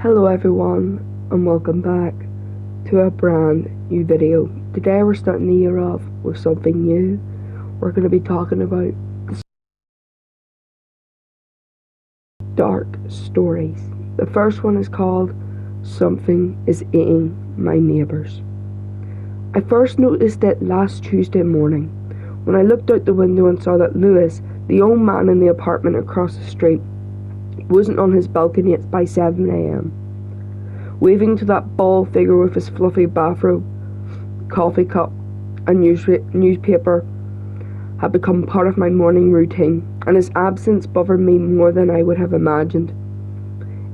Hello everyone and welcome back to a brand new video. Today we're starting the year off with something new. We're going to be talking about dark stories. The first one is called Something is Eating My Neighbours. I first noticed it last Tuesday morning when I looked out the window and saw that Lewis, the young man in the apartment across the street, wasn't on his balcony by 7 a.m. waving to that bald figure with his fluffy bathrobe, coffee cup and newspaper had become part of my morning routine, and his absence bothered me more than I would have imagined.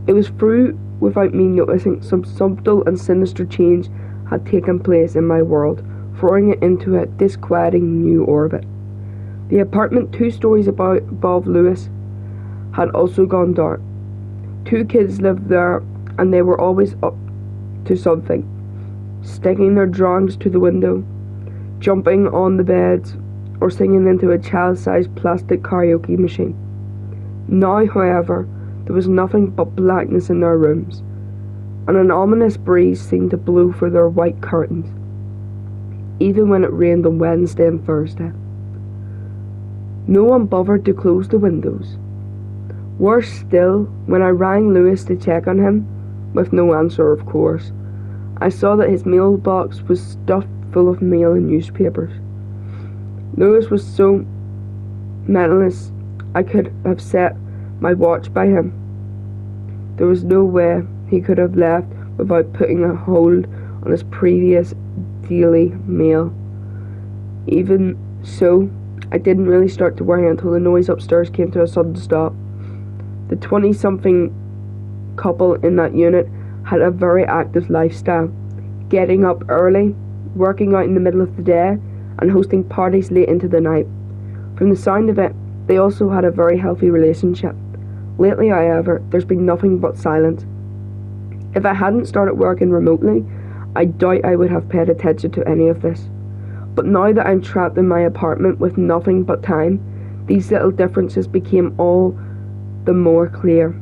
It was through without me noticing some subtle and sinister change had taken place in my world, throwing it into a disquieting new orbit. The apartment 2 stories above Lewis had also gone dark. 2 kids lived there, and they were always up to something, sticking their drawings to the window, jumping on the beds, or singing into a child-sized plastic karaoke machine. Now, however, there was nothing but blackness in their rooms, and an ominous breeze seemed to blow through their white curtains, even when it rained on Wednesday and Thursday. No one bothered to close the windows. Worse still, when I rang Lewis to check on him, with no answer of course, I saw that his mailbox was stuffed full of mail and newspapers. Lewis was so mentalist I could have set my watch by him. There was no way he could have left without putting a hold on his previous daily mail. Even so, I didn't really start to worry until the noise upstairs came to a sudden stop. The 20-something couple in that unit had a very active lifestyle, getting up early, working out in the middle of the day, and hosting parties late into the night. From the sound of it, they also had a very healthy relationship. Lately, however, there's been nothing but silence. If I hadn't started working remotely, I doubt I would have paid attention to any of this. But now that I'm trapped in my apartment with nothing but time, these little differences became all the more clear.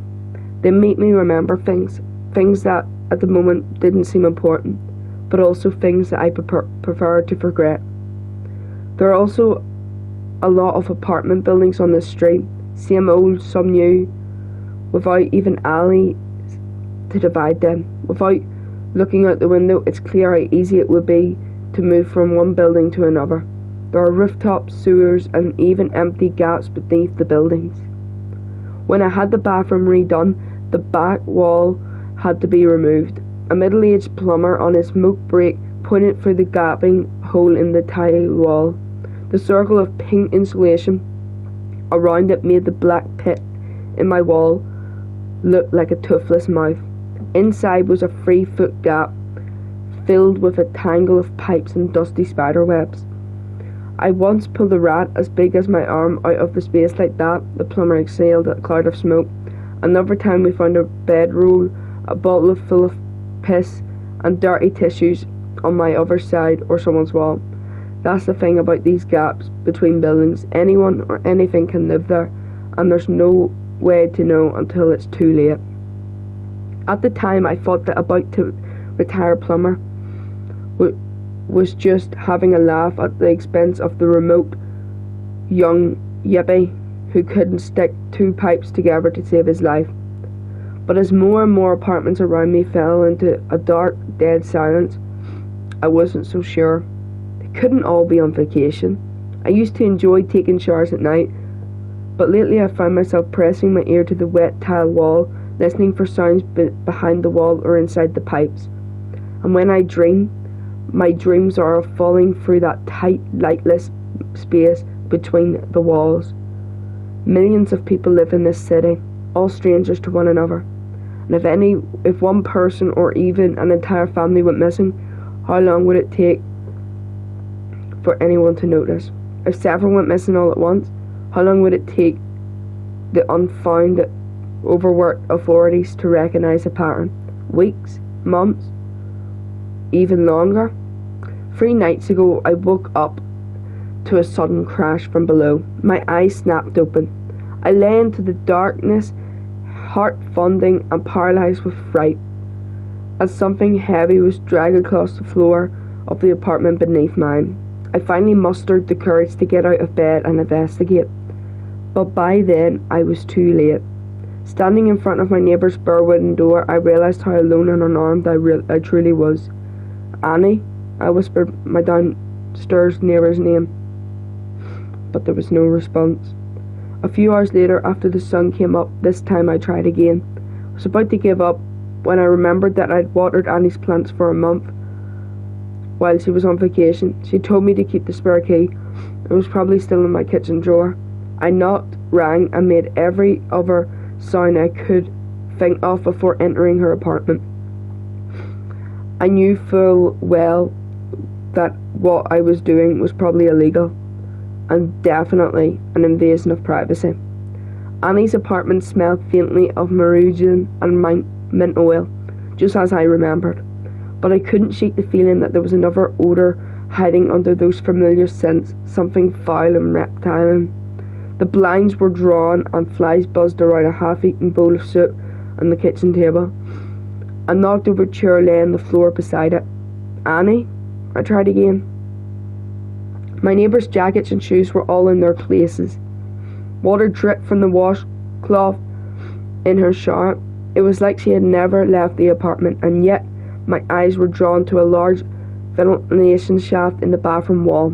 They make me remember things that at the moment didn't seem important, but also things that I prefer to forget. There are also a lot of apartment buildings on this street, some old, some new, without even alley to divide them. Without looking out the window, it's clear how easy it would be to move from one building to another. There are rooftops, sewers, and even empty gaps beneath the buildings. When I had the bathroom redone, the back wall had to be removed. A middle-aged plumber on his smoke break pointed through the gaping hole in the tile wall. The circle of pink insulation around it made the black pit in my wall look like a toothless mouth. Inside was a 3-foot gap filled with a tangle of pipes and dusty spider webs. I once pulled a rat as big as my arm out of the space like that. The plumber exhaled a cloud of smoke. Another time we found a bedroll, a bottle full of piss, and dirty tissues on my other side or someone's wall. That's the thing about these gaps between buildings. Anyone or anything can live there, and there's no way to know until it's too late. At the time, I thought that about to retire plumber was just having a laugh at the expense of the remote young yippie who couldn't stick 2 pipes together to save his life. But as more and more apartments around me fell into a dark, dead silence, I wasn't so sure. They couldn't all be on vacation. I used to enjoy taking showers at night, but lately I found myself pressing my ear to the wet tile wall, listening for sounds behind the wall or inside the pipes. And when I dream, my dreams are of falling through that tight, lightless space between the walls. Millions of people live in this city, all strangers to one another. And if one person or even an entire family went missing, how long would it take for anyone to notice? If several went missing all at once, how long would it take the unfound, overworked authorities to recognise a pattern? Weeks? Months? Even longer? 3 nights ago, I woke up to a sudden crash from below. My eyes snapped open. I lay into the darkness, heart pounding and paralysed with fright, as something heavy was dragged across the floor of the apartment beneath mine. I finally mustered the courage to get out of bed and investigate, but by then I was too late. Standing in front of my neighbour's bare wooden door, I realised how alone and unarmed I truly was. "Annie," I whispered my downstairs neighbour's name, but there was no response. A few hours later, after the sun came up, this time I tried again. I was about to give up when I remembered that I'd watered Annie's plants for a month while she was on vacation. She told me to keep the spare key. It was probably still in my kitchen drawer. I knocked, rang, and made every other sound I could think of before entering her apartment. I knew full well that what I was doing was probably illegal, and definitely an invasion of privacy. Annie's apartment smelled faintly of marjoram and mint oil, just as I remembered, but I couldn't shake the feeling that there was another odour hiding under those familiar scents, something foul and reptilian. The blinds were drawn and flies buzzed around a half-eaten bowl of soup on the kitchen table. A knocked-over chair lay on the floor beside it. "Annie?" I tried again. My neighbour's jackets and shoes were all in their places. Water dripped from the washcloth in her shower. It was like she had never left the apartment, and yet my eyes were drawn to a large ventilation shaft in the bathroom wall.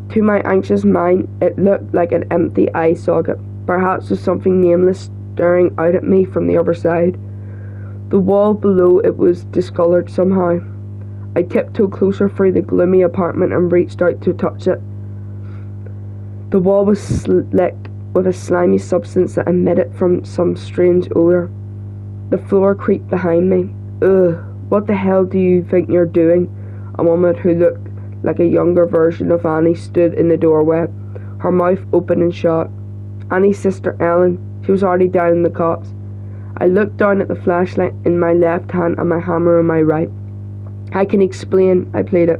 To my anxious mind, it looked like an empty eye socket, perhaps with something nameless staring out at me from the other side. The wall below it was discoloured somehow. I tiptoed closer through the gloomy apartment and reached out to touch it. The wall was slick with a slimy substance that emitted from some strange odour. The floor creaked behind me. "Ugh, what the hell do you think you're doing?" A woman who looked like a younger version of Annie stood in the doorway, her mouth open and shut. Annie's sister Ellen. She was already down in the cots. I looked down at the flashlight in my left hand and my hammer in my right. "I can explain," I pleaded.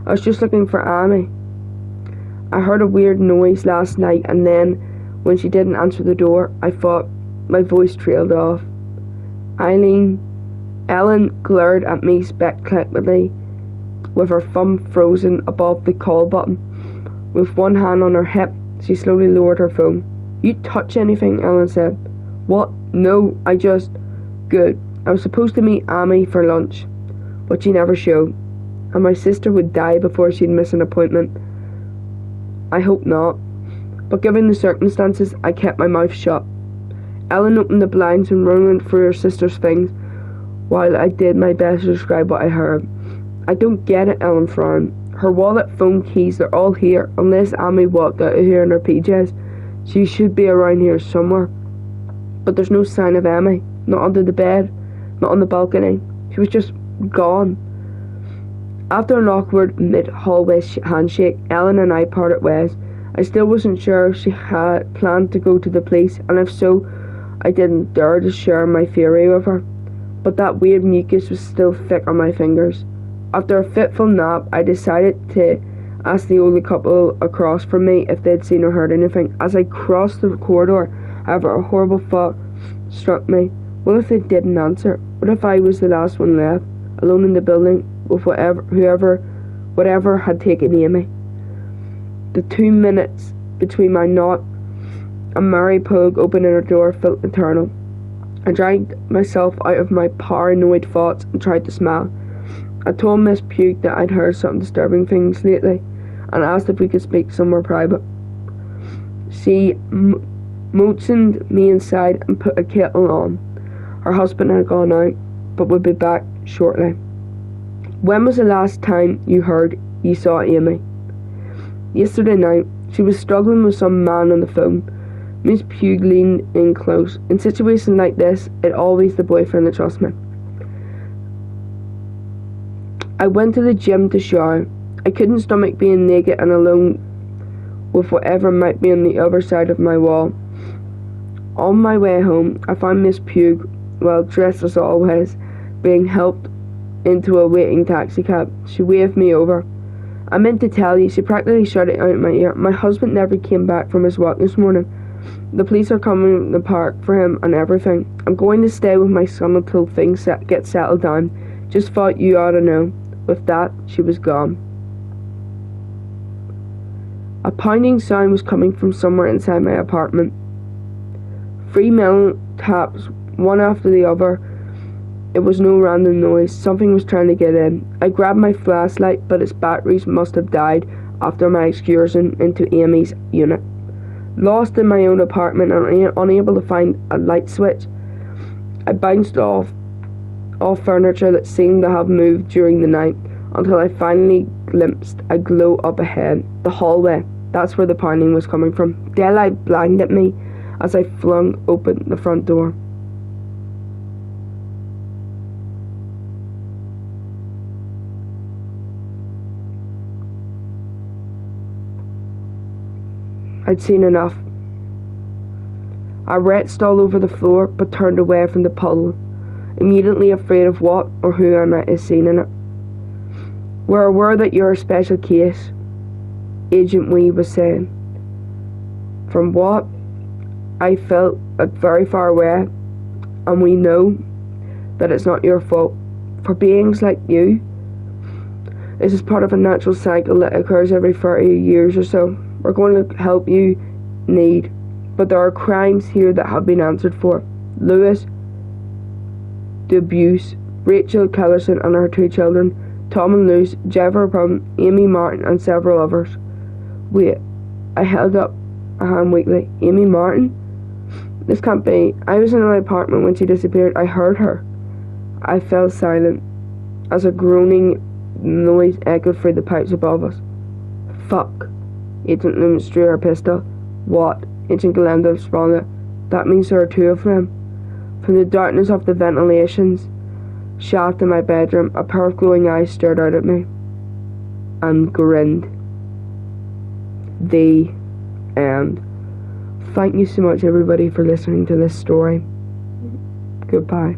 "I was just looking for Annie. I heard a weird noise last night, and then, when she didn't answer the door, I thought..." My voice trailed off. Ellen glared at me speculatively, with her thumb frozen above the call button. With one hand on her hip, she slowly lowered her phone. "You touch anything?" Ellen said. "What? No, I just..." "Good. I was supposed to meet Amy for lunch, but she never showed, and my sister would die before she'd miss an appointment." "I hope not, but given the circumstances, I kept my mouth shut." Ellen opened the blinds and rummaged through her sister's things while I did my best to describe what I heard. "I don't get it," Ellen frowned. "Her wallet, phone, keys, they're all here, unless Amy walked out of here in her PJs. She should be around here somewhere. But there's no sign of Amy, not under the bed, not on the balcony. She was just gone." After an awkward mid-hallway handshake, Ellen and I parted ways. I still wasn't sure if she had planned to go to the police, and if so, I didn't dare to share my theory with her. But that weird mucus was still thick on my fingers. After a fitful nap, I decided to ask the older couple across from me if they'd seen or heard anything. As I crossed the corridor, however, a horrible thought struck me. What if they didn't answer? What if I was the last one left, alone in the building with whatever had taken Amy? The 2 minutes between my knock and Mary Pogue opening her door felt eternal. I dragged myself out of my paranoid thoughts and tried to smile. I told Miss Pugh that I'd heard some disturbing things lately and asked if we could speak somewhere private. She motioned me inside and put a kettle on. Her husband had gone out, but would be back shortly. "When was the last time you saw Amy?" "Yesterday night. She was struggling with some man on the phone." Miss Pugh leaned in close. "In situations like this, it's always the boyfriend that trusts me." I went to the gym to shower. I couldn't stomach being naked and alone with whatever might be on the other side of my wall. On my way home, I found Miss Pugh, well dressed as always, being helped into a waiting taxicab. She waved me over. "I meant to tell you," she practically shouted out in my ear, "my husband never came back from his work this morning. The police are coming to the park for him and everything. I'm going to stay with my son until things get settled down. Just thought you ought to know." With that, she was gone. A pounding sound was coming from somewhere inside my apartment. 3 metal taps, one after the other. It was no random noise. Something was trying to get in. I grabbed my flashlight, but its batteries must have died after my excursion into Amy's unit. Lost in my own apartment and unable to find a light switch, I bounced off furniture that seemed to have moved during the night until I finally glimpsed a glow up ahead. The hallway. That's where the pounding was coming from. Daylight blinded me as I flung open the front door. I'd seen enough. I retched all over the floor, but turned away from the puddle, immediately afraid of what or who I might have seen in it. "We're aware that you're a special case," Agent Wee was saying. "From what I felt very far away, and we know that it's not your fault. For beings like you, this is part of a natural cycle that occurs every 30 years or so. We're going to help you need, but there are crimes here that have been answered for. Lewis, the abuse, Rachel Kellerson and her 2 children, Tom and Luce, Jennifer Plum, Amy Martin and several others." "Wait," I held up a hand weakly. "Amy Martin? This can't be. I was in my apartment when she disappeared. I heard her." I fell silent as a groaning noise echoed through the pipes above us. "Fuck." Agent Loomis drew her pistol. "What?" Agent Galendo responded. "That means there are 2 of them." From the darkness of the ventilations shaft in my bedroom, a pair of glowing eyes stared out at me and grinned. The end. Thank you so much, everybody, for listening to this story. Goodbye.